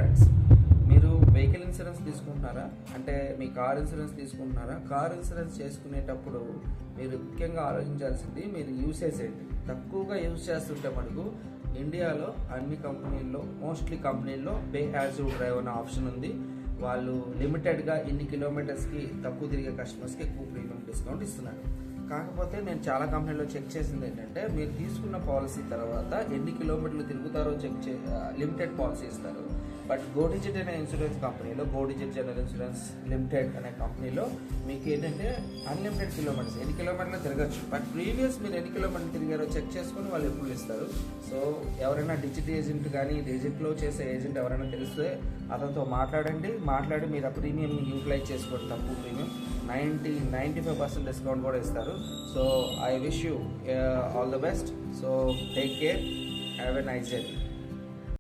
Friends, మీరు vehicle insurance తీసుకుంటున్నారా? అంటే మీ కార్ ఇన్సూరెన్స్ తీసుకుంటున్నారా? కార్ ఇన్సూరెన్స్ చేసుకునేటప్పుడు మీరు ముఖ్యంగా ఆలోచించాల్సింది మీరు యూసేజ్ ఏంటి. తక్కువగా యూజ్ చేస్తుంటే మనకు ఇండియాలో అన్ని కంపెనీల్లో, మోస్ట్లీ కంపెనీల్లో పే యాజ్ యూ డ్రైవ్ అనే ఆప్షన్ ఉంది. వాళ్ళు లిమిటెడ్గా ఇన్ని కిలోమీటర్స్కి తక్కువ తిరిగే కస్టమర్స్కి ఎక్కువ ప్రీమియం డిస్కౌంట్ ఇస్తున్నారు. కాకపోతే నేను చాలా కంపెనీలో చెక్ చేసింది ఏంటంటే, మీరు తీసుకున్న పాలసీ తర్వాత ఎన్ని కిలోమీటర్లు తిరుగుతారో లిమిటెడ్ పాలసీ ఇస్తారు. బట్ గోడిజిట్ అనే ఇన్సూరెన్స్ కంపెనీలో, గోడిజిట్ జనరల్ ఇన్సూరెన్స్ లిమిటెడ్ అనే కంపెనీలో మీకు ఏంటంటే అన్లిమిటెడ్ కిలోమీటర్స్, ఎన్ని కిలోమీటర్లు తిరగచ్చు. బట్ ప్రీవియస్ మీరు ఎన్ని కిలోమీటర్లు తిరిగారో చెక్ చేసుకుని వాళ్ళు ఎప్పుడు ఇస్తారు. సో ఎవరైనా డిజిట్ ఏజెంట్ కానీ డిజిట్లో చేసే ఏజెంట్ ఎవరైనా తెలిస్తే అతనితో మాట్లాడి మీరు ఆ ప్రీమియంని యూటిలైజ్ చేసుకోండి. తక్కువ ప్రీమియం 95% డిస్కౌంట్ కూడా ఇస్తారు. So I wish you all the best. So take care, have a nice day.